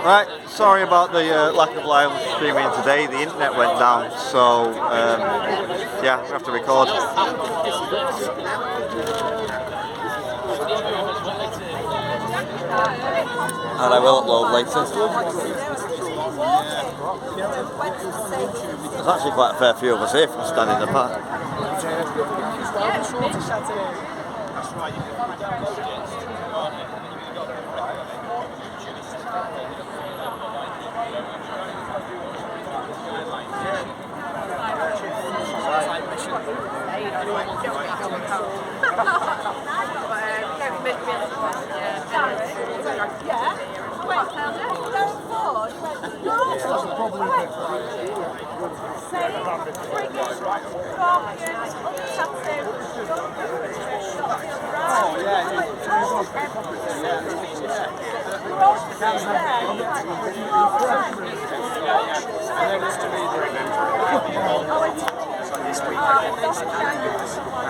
Right, sorry about the lack of live streaming today. The internet went down, so yeah, we have to record. And I will upload later. There's actually quite a fair few of us here from standing apart.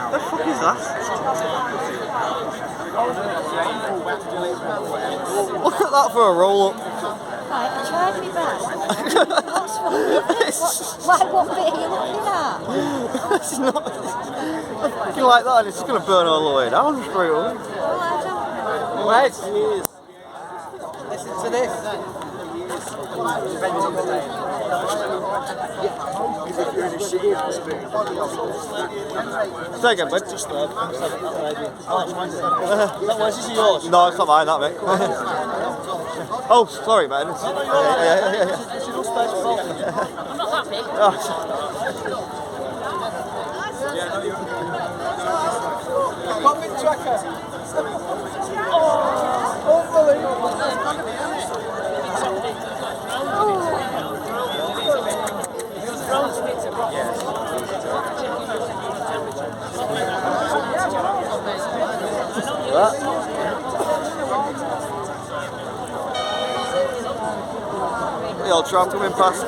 The fuck is that? Look at that for a roll up. Right, charge me back. What's wrong? What bit are you looking at? It's not. Looking like that, and it's going to burn all the way down straight away. Well, I don't know. Right. Listen to this. Say again, bud. Just there. Is this yours? No, it's not mine, that mate. Oh, sorry, man. Yeah. I'm not that big. Coffee tracker. Unbelievable. The old tram coming past.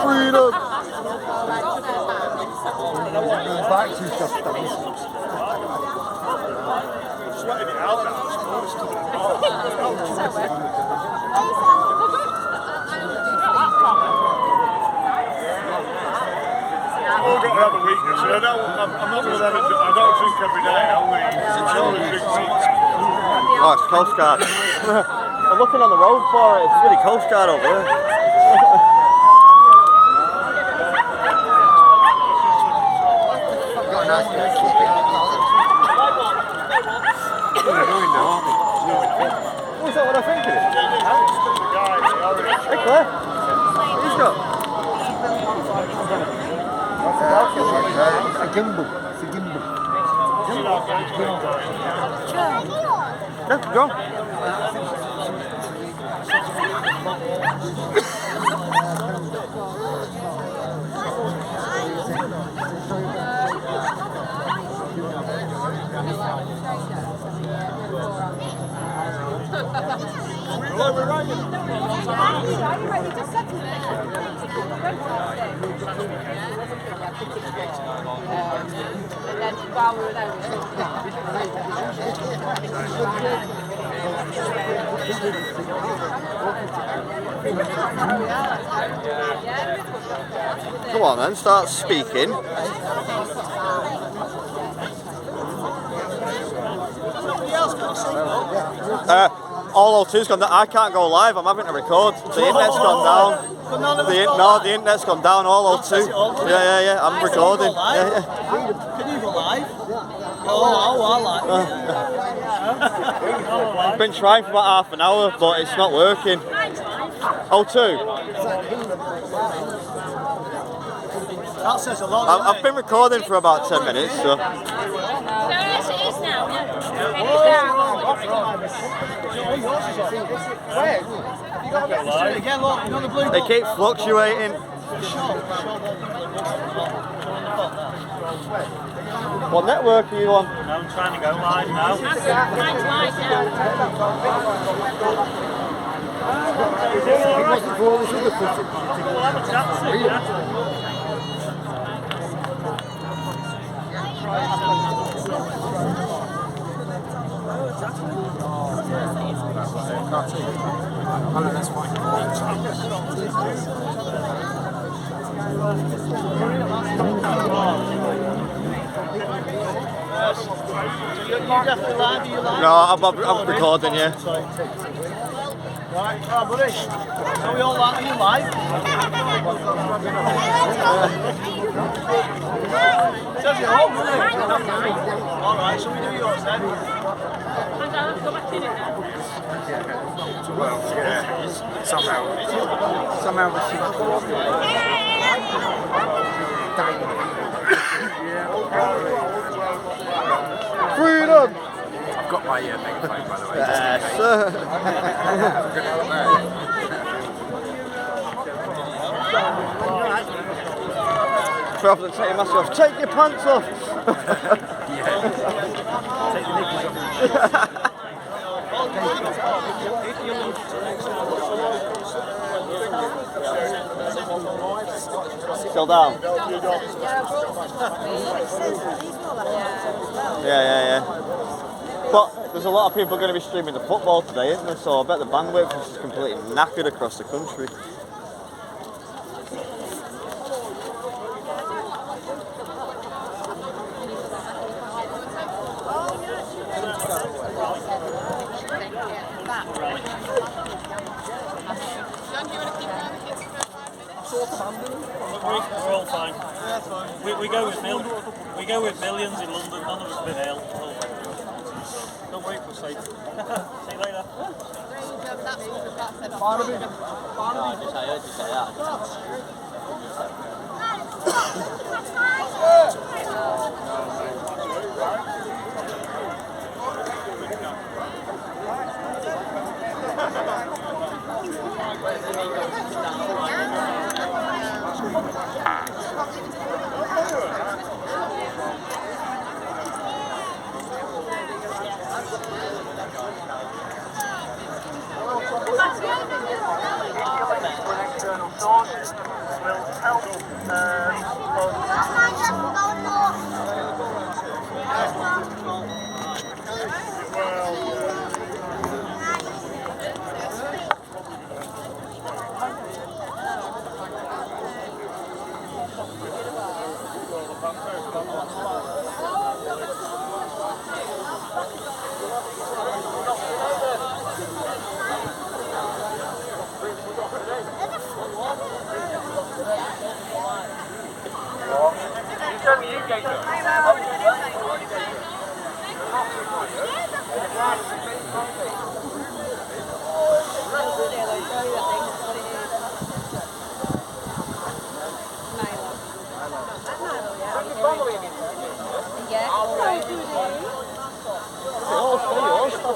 Freedom! Back to stuff. Sweating it out now. I've all got another weakness. I'm not one of them. I don't drink every day. I only drink once. Oh, it's Coast Guard. I'm looking on the road for it. It's really Coast Guard over there. Is that what I think it is? Hey Claire, what he's got? A gimbal. It's a gimbal. Yeah, go on. Come on then, start speaking. All O2's gone down. I can't go live, I'm having to record. The internet's gone down. The internet's gone down, all O2. Yeah, I'm recording. Yeah. Can you go live? Oh, I like it. Been trying for about half an hour, but it's not working. O2. That says a lot. I've been recording for about 10 minutes, so. Yes, it is now. Where? You got to do it again, look, you know the blue They keep fluctuating. What network are you on? I'm trying to go live now. Mine's live now. We'll have a chat soon, yeah? That's fine. You definitely live? Are you live? No, I'm recording, yeah. Right, oh, buddy. Are we all live? Are you live? Says you're home, doesn't it? Alright, so we do yours then. Well, yeah, somehow we should. Freedom! I've got my megaphone, by the way. Yes, sir. Rather than take your mask off, take your pants off! Take the knickers off. Still down? Yeah. But there's a lot of people going to be streaming the football today, isn't there? So I bet the bandwidth is just completely knackered across the country. We're all fine. We go with millions in London. None of us have been ill. Don't worry, we're safe. See you later.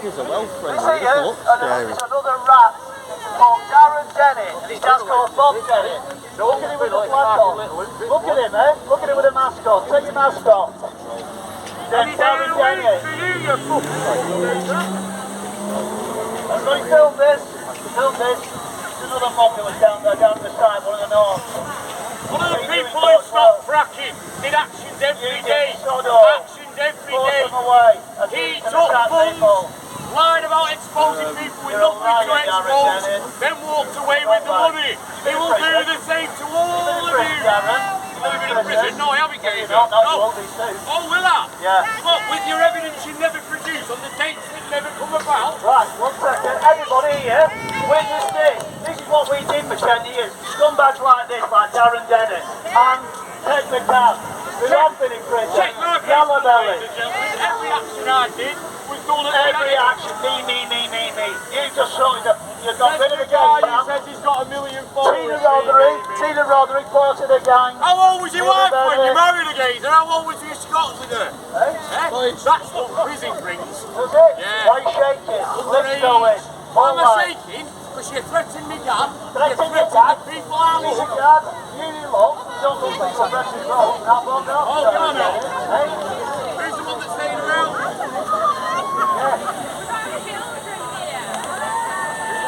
Is a well friend. This is another rat called Darren Denny, and his dad's called Bob Denny. So look at him with the flag on. Look at him, eh? Look at him with a mask on. Take your mask off. Then Darren Denny. Everybody film this. Film this. There's another mob that was down there, down the side, one of the north. One of the people who stopped fracking did actions every day. Actions every day. He took funds, lied about exposing people with nothing to expose, then walked away with the money. He will do the same to all of you. You've never been in prison? No, I haven't, Gezer. No. Oh, will I? Yeah. Look, with your evidence you never produce on the dates that never come about. Right, 1 second. Everybody here, witness this. This is what we did for 10 years. Scumbags like this, like Darren Denny. And take the cab. We've all been in prison. Check my case, Yellow belly. ladies and gentlemen. Every action I did was done at Every action. Me. You just saw the You've got rid of the guy gang who now. says he's got 1 million followers. Tina Roderick, part of the gang. How old was your wife when you married a geezer? How old was your Scots with her? Eh? That's what prison brings. Was it? Yeah. Why are you shaking? Let's go in. Why am I Alright. shaking? Because you threatened me, Dad. You Threatened your threatened dad? the people I He's a love. dad. You look. Don't look like you're pressing roll. Now, well, no. Oh, no, no. Eh? Who's the one that's staying around?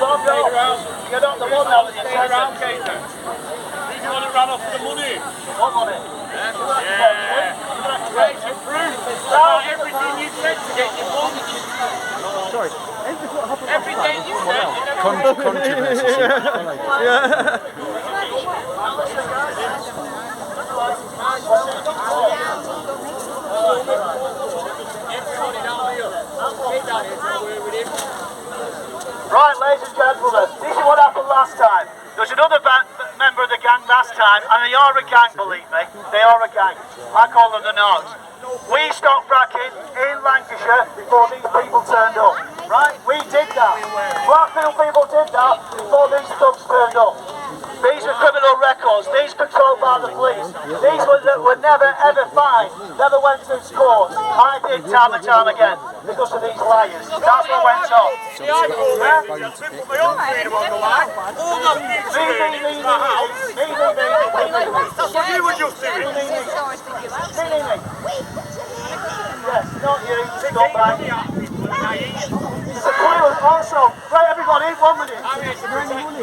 You're not the one that was Staying around, Gezer. Who's the one that ran off with the money? What money? Yeah. Where's your proof? About everything you said to get your money. Sorry. Everything you said, you never Controversy. Everybody down here. Get down here, go away with him. Right, ladies and gentlemen, this is what happened last time. There was another member of the gang last time, and they are a gang, believe me. They are a gang. I call them the Nogs. We stopped fracking in Lancashire before these people turned up. Right? We did that. Blackpool people did that before these thugs turned up. These are criminal records. These controlled by the police. These were never ever fined. Never went to court. I did time and time again because of these liars. That's what went on. See, I call them. I put my own freedom on the line. All that needs to do is my house. That's what you were just doing. Yes, not you. Stop that. It's a clue also. Right, everybody, 1 minute.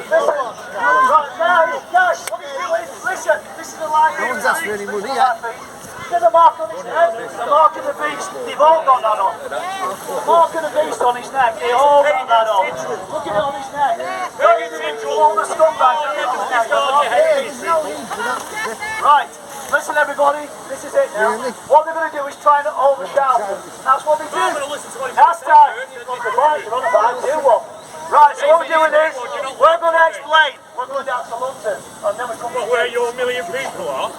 Listen. Right, guys, what are you doing? Listen, this is a live. No one's asked for any money yet. Get the mark on his head, the mark of the beast, they've all got that on. The mark of the beast on his neck, they all got that on. Look at it on his neck. All the scumbags. Right, listen everybody, this is it now. What they're going to do is try and overshout them. That's what they do. Last time, right, so what we're doing is, we're going to explain. We're going down to London, and then we're coming to Where your 1 million people are.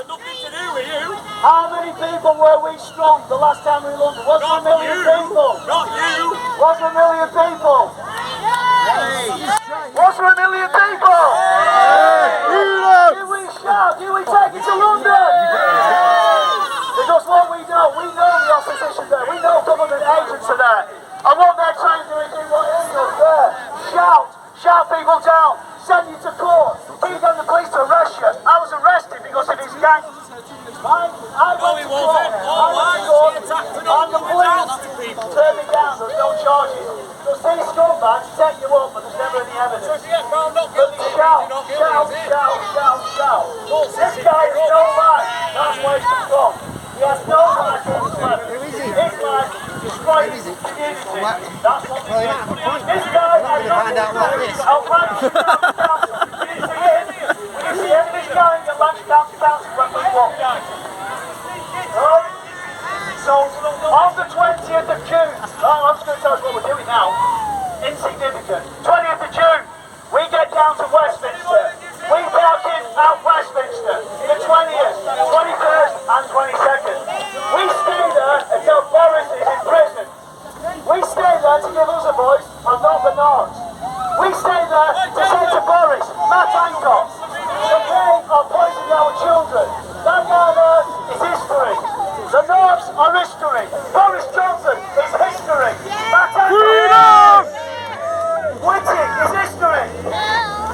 Nothing to do with you. How many people were we strong the last time we were in London? Was there 1 million people? Not you. Was there 1 million people? Was there 1 million people? Did we shout? Did we take it to London? Because what we know the opposition there. We know government agents are there. And what they're trying to do is do what is there. Shout people down. Send you to court. Keep getting the police to arrest you. I was arrested because of his gang. Right? I went to court. And the police turned me down. There was no charges. Because these scumbags set you up, but there's never any evidence. But they shout. This guy has no life. That's where he's from. He has no life whatsoever. His life is destroying the community. That's what we do. This guy has nothing to do with outlandish council. We didn't see him. We didn't see any of this guy in the Lancashire County Council when we walked. Right? So, on the 20th of June, I'm just going to tell us what we're doing now. Insignificant. 20th of June, we get down to Westminster. We park in at Westminster. The 20th, 21st and 22nd. We stay there until Boris is in prison. We stay there to give us a voice and not the Nords. We stay there to say to Boris, Matt Hancock, that they are poisoning our children. That guy there is history. The Nords are history. Boris Johnson is history. Matt Hancock Whitty is history.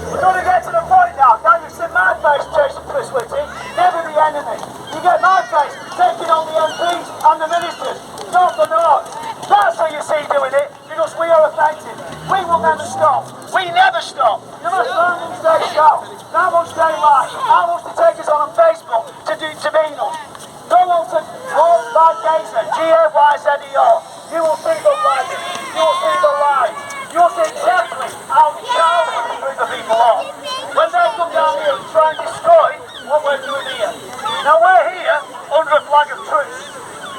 We're going to get to the point now. Now you've seen my face chasing Chris Whitty, never the enemy. You get my face taking on the MPs and the ministers, not the North. That's how you see doing it, because we are effective. We will never stop. We never stop. You must learn these days shout. How much they like, how much they take us on Facebook to demean us. No one to walk by Gezer, G-A-Y-Z-E-R. You will see the lies. You will see the lies. You will see exactly how childish the people are. When they come down here and try and destroy what we're doing here. Now we're here under a flag of truce.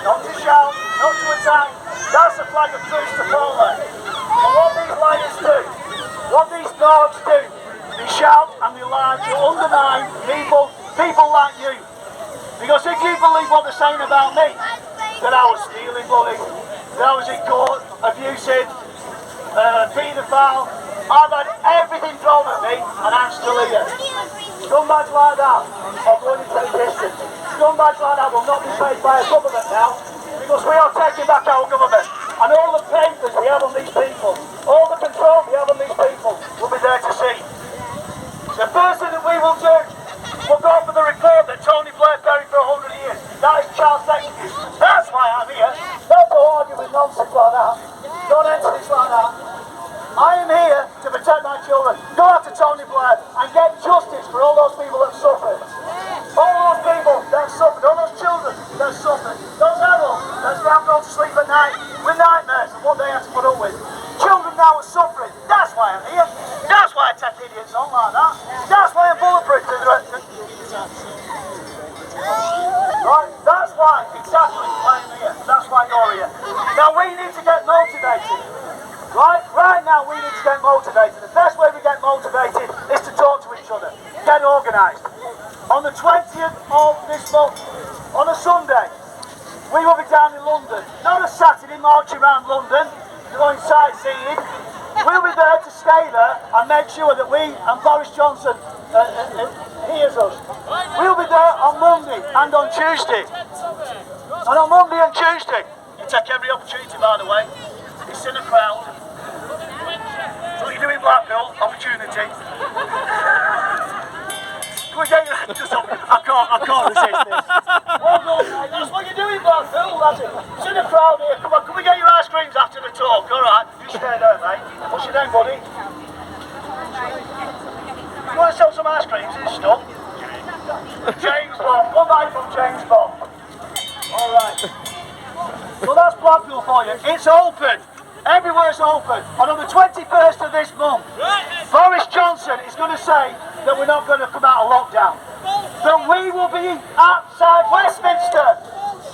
Not to shout, not to attack. That's a flag of truce to follow. And what these liars do, what these dogs do, they shout and they lie to undermine people like you. Because if you believe what they're saying about me, that I was stealing money, that I was in court, abusive, paedophile. I've had everything thrown at me, and I'm still here. Scumbags like that are going into the distance. Scumbags like that will not be paid by a government now, because we are taking back our government. And all the papers we have on these people, all the control we have on these people, will be there to see. The first thing that we will do, we'll go for the report that Tony Blair buried for 100 years. That is child sex abuse. That's why I'm here. Don't argue with nonsense like that. Don't enter this like that. I am here to protect my children. Go after Tony Blair and get justice for all those people that suffered. All those people that suffered, all those children that suffered, those adults that have gone to sleep at night with nightmares of what they have to put up with. Children now are suffering. That's why I'm here. That's why I take idiots on like that. That's why I'm bulletproof to the right? That's why, exactly why I'm here. That's why you're here. Now we need to get motivated. Right now we need to get motivated. The best way we get motivated is to talk to each other. Get organised. On the 20th of this month, on a Sunday, we will be down in London. Not a Saturday marching around London, going sightseeing. We'll be there to stay there and make sure that we and Boris Johnson hears us. We'll be there on Monday and on Tuesday. And on Monday and Tuesday, you take every opportunity, by the way. It's in a crowd. What you do in Blackpool, opportunity. Can we get your just I can't resist this. Well done, mate. That's what you do in Blackpool, that's it. It's in a crowd here. Come on, can we get your ice creams after the talk? Alright, you stay there, mate. What's your name, buddy? You want to sell some ice creams and stuff? James Bond. Come back from James Bond. Alright. Well, that's Blackpool for you. It's open. Everywhere's open. And on the 21st of this month, Boris Johnson is going to say that we're not going to come out of lockdown. That we will be outside Westminster.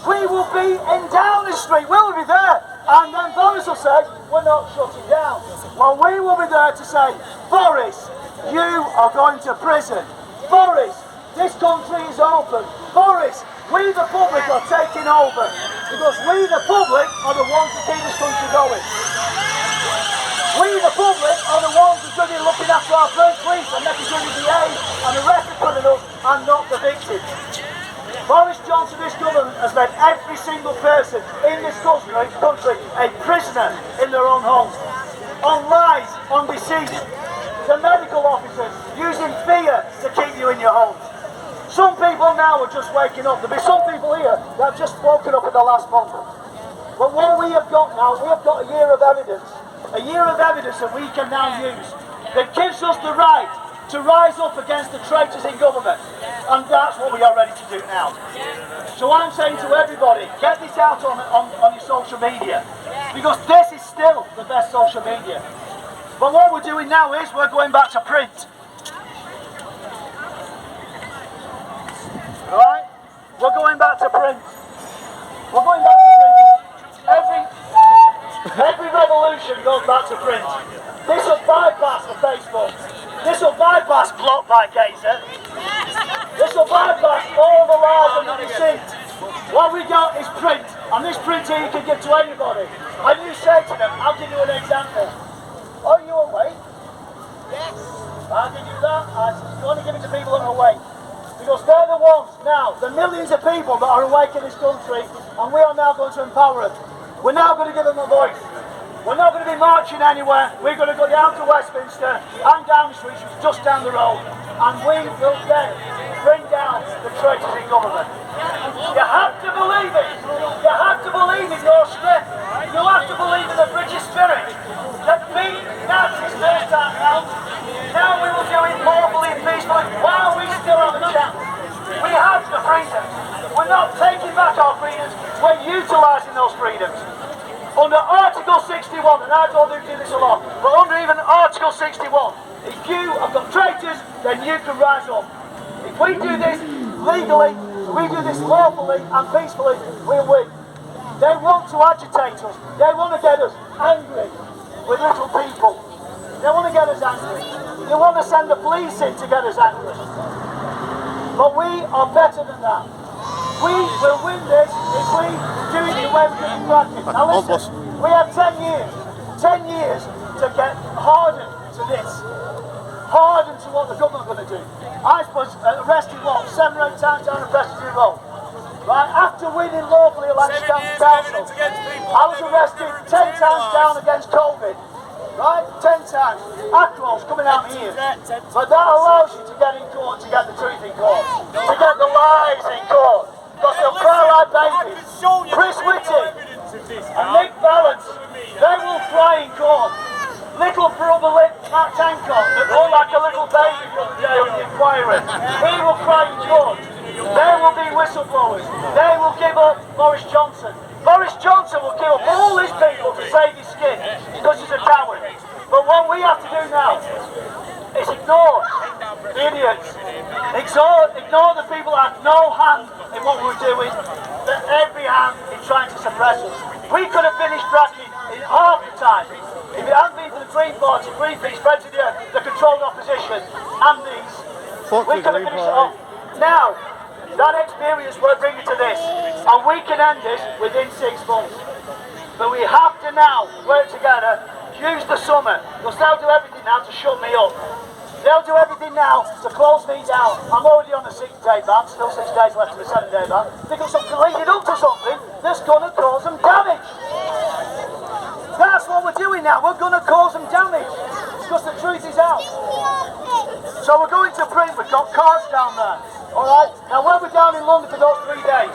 We will be in Downing Street. We will be there. And then Boris will say, we're not shutting down. Well, we will be there to say, Boris, you are going to prison. Boris, this country is open. Boris, we the public are taking over. Because we the public are the ones that keep this country going. We the public are the ones who are going to be looking after our police and making sure they behave and arrest the criminals and not the victims. Boris Johnson, this government, has made every single person in this country a prisoner in their own homes. On lies, on deceit. The medical officers using fear to keep you in your homes. Some people now are just waking up. There'll be some people here that have just woken up in the last month. But what we have got now, we have got a year of evidence. A year of evidence that we can now use. That gives us the right to rise up against the traitors in government. And that's what we are ready to do now. So I'm saying to everybody, get this out on your social media. Because this is still the best social media. But what we're doing now is we're going back to print. Right? We're going back to print. We're going back to print. Every revolution goes back to print. This will bypass the Facebook. This will bypass block by Gezer. This will bypass all the lies and the deceit. What we got is print. And this print here you can give to anybody. And you say to them, I'll give you an example. Are you awake? Yes. I'll give you that. You want to give it to people that are awake. Because they're the ones now, the millions of people that are awake in this country, and we are now going to empower them. We're now going to give them a voice. We're not going to be marching anywhere. We're going to go down to Westminster and Downing Street, which is just down the road, and we will then bring down the traitors in government. You have to believe it. You have to believe in your strength. You have to believe in the British spirit. That beat Nazis first time round. Now we will do it lawfully and peacefully while we still have a chance. We have the freedom. We're not taking back our freedoms. We're utilising those freedoms. Under Article 61, and I don't do this a lot, but under even Article 61, if you have got traitors, then you can rise up. If we do this legally, we do this lawfully and peacefully, we'll win. They want to agitate us. They want to get us angry with little people. They want to get us angry. They want to send the police in to get us angry. But we are better than that. We will win this if we do it the way we did in practice. Now listen, we have 10 years to get hardened to this. Hardened to what the government are going to do. I was arrested, what, 7 or 8 times down the Presbyterian Road. Right, after winning locally election county council, I was arrested 10 times down against COVID. Right, 10 times. Acro's coming out my ears. But that allows you to get in court, to get the truth in court, to get the lies in court. Because they'll cry like babies. Chris Whitty and Nick Balance, they will cry in court. Little brother Matt Hancock, that all like a little baby the other day on the inquiry, he will cry in court. There will be whistleblowers. They will give up Boris Johnson. Boris Johnson will kill all his people to save his skin because he's a coward. But what we have to do now is ignore the idiots. Ignore the people that have no hand in what we're doing, that every hand is trying to suppress us. We could have finished Bracken in half the time. If it hadn't been for the Green Party, Greenpeace, Friends of the Earth, the controlled opposition, and these, we could have finished it off. Now, that experience will bring you to this, and we can end this within 6 months. But we have to now work together, use the summer, because they'll do everything now to shut me up. They'll do everything now to close me down. I'm already on a 6-day ban, still 6 days left of a 7-day ban. They've got something leading up to something that's going to cause them damage. That's what we're doing now. We're going to cause them damage because the truth is out. So we're going to print. We've got cars down there. All right. Now when we're down in London for those 3 days,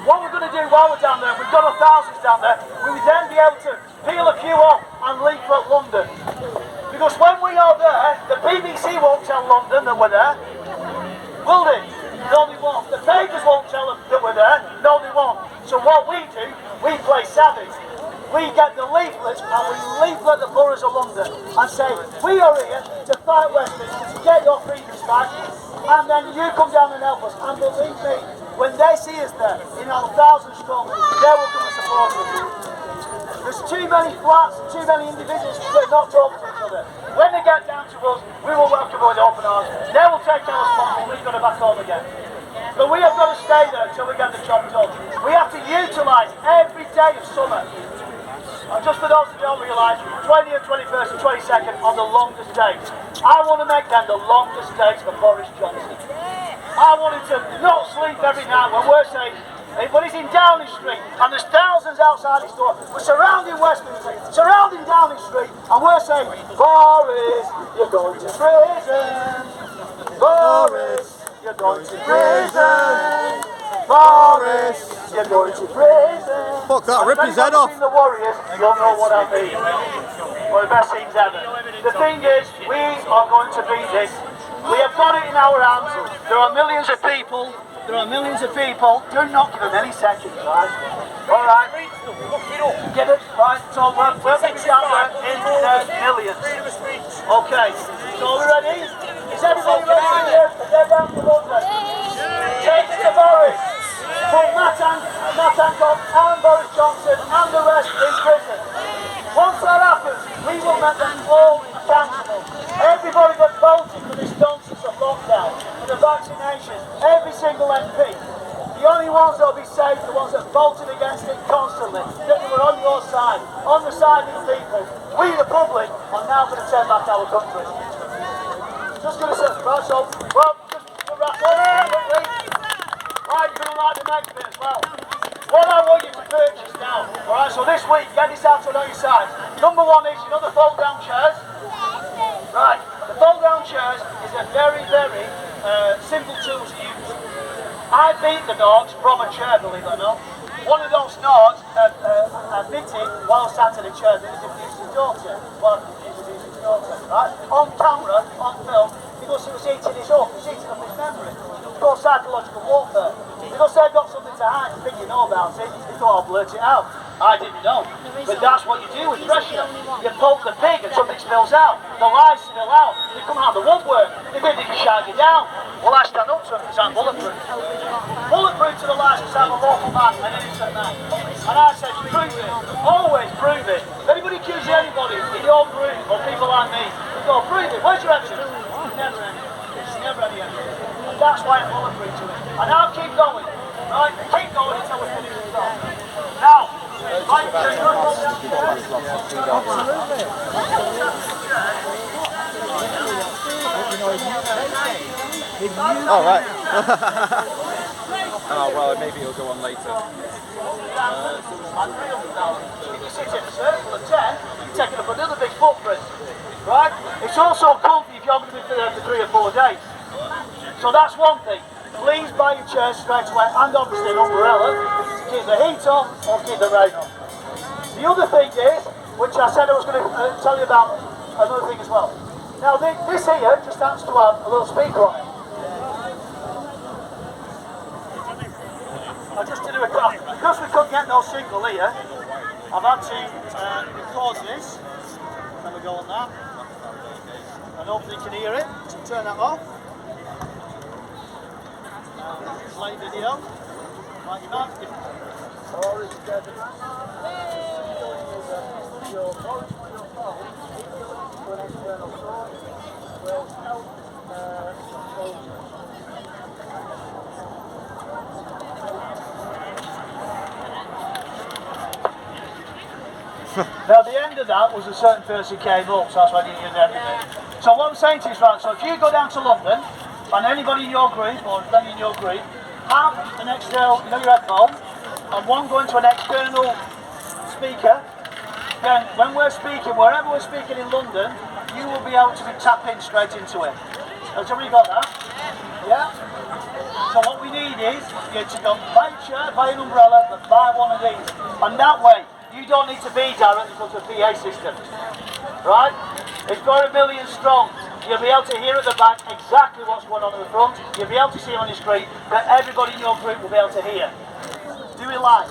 what we're going to do while we're down there, we've got our thousands down there. We will then be able to peel a queue off and leaflet London. Because when we are there, the BBC won't tell London that we're there. Will they? No, they won't. The papers won't tell them that we're there. No, they won't. So what we do, we play savage. We get the leaflets and we leaflet the boroughs of London and say, we are here to fight Westminster, to get your freedoms back, and then you come down and help us. And believe me, when they see us there, in our 1,000 strong, they will come and support us. There's too many flats, too many individuals that are not talking to each other. When they get down to us, we will welcome them with open arms. They will take our spot and we've got to back home again. But we have got to stay there until we get the job done. We have to utilise every day of summer. And just for those who don't realise, 20th, 21st and 22nd are the longest days. I want to make them the longest days for Boris Johnson. I want him to not sleep every night when we're saying, when he's in Downing Street and there's thousands outside his door, we're surrounding Westminster, surrounding Downing Street, and we're saying, Boris, you're going to prison. Boris, you're going to prison. Boris, you're going to prison. Fuck that, rip his head off. The Warriors, you'll know what I mean. One of the best teams ever. The thing is, we are going to beat this. We have got it in our hands. There are millions of people. Do not give them any seconds, right? All right. Get it right. So we're mixing out there in the millions. Okay. So are we ready? Is everybody ready here? They're down to London. Take it to Boris. Put Matt Hancock and Boris Johnson and the rest in prison. Once that happens, we will make them all accountable. Everybody that voted for this nonsense of lockdown, for the vaccinations, every single MP, the only ones that will be safe are the ones that voted against it constantly, that were on your side, on the side of the people. We, the public, are now going to turn back our country. Just going to say, right, so, well, just to wrap up quickly. Right, you're going to like the next bit as well. What I want you to purchase now, alright, so this week, get this out on your side. Number one is, you know the fold-down chairs? Right, the fold-down chairs is a very, very simple tool to use. I beat the dogs from a chair, believe it or not. One of those dogs admitted while sat in a chair that he's abused his daughter. Well, he's abused his daughter, right? On camera, on film, because he was eating his up, he was eating up his memory. It's called psychological warfare. Because they've got something to hide, they think you know about it, they thought I'll blurt it out. I didn't know. But that's what you do with pressure. You poke the pig and something spills out. The lies spill out. They come out of the woodwork. They think they can shag you down. Well, I stand up to them because I'm bulletproof. Bulletproof to the lies because I'm a local man, an innocent man. And I said, prove it. Always prove it. If anybody accuses anybody in your group or people like me, we go, prove it. Where's your evidence? Never any. It's never any evidence. And that's why I'm bulletproof to it. And I'll keep going. Right, keep going until we finish the song. Now, right, you're going to hold down Oh, right. Oh, well, maybe it'll go on later. If you sit in a circle of 10, you're taking up another big footprint. Right? It's also comfy if you're going to be there for 3 or 4 days. So that's one thing. Please buy your chair straight away and obviously an umbrella to keep the heat on or keep the rain on. The other thing is, which I said I was going to tell you about another thing as well. Now this here just happens to have a little speaker on it. I just did a cut. Because we couldn't get no signal here, I've had to record this. Then we go on that. And hopefully you can hear it. So turn that off. Play video. Like you might give Now the end of that was a certain person came up, so that's why I didn't hear the end of it. So what I'm saying to you is, right, so if you go down to London, and anybody in your group, or any in your group, have an external, your headphone, and one going to an external speaker, then when we're speaking, wherever we're speaking in London, you will be able to be tapped in straight into it. Has everybody got that? Yeah? So what we need is, you to go buy a shirt, buy an umbrella, but buy one of these. And that way, you don't need to be directly to the PA system, right? It's got 1 million strong. You'll be able to hear at the back exactly what's going on at the front. You'll be able to see on your screen, but everybody in your group will be able to hear. Do it live.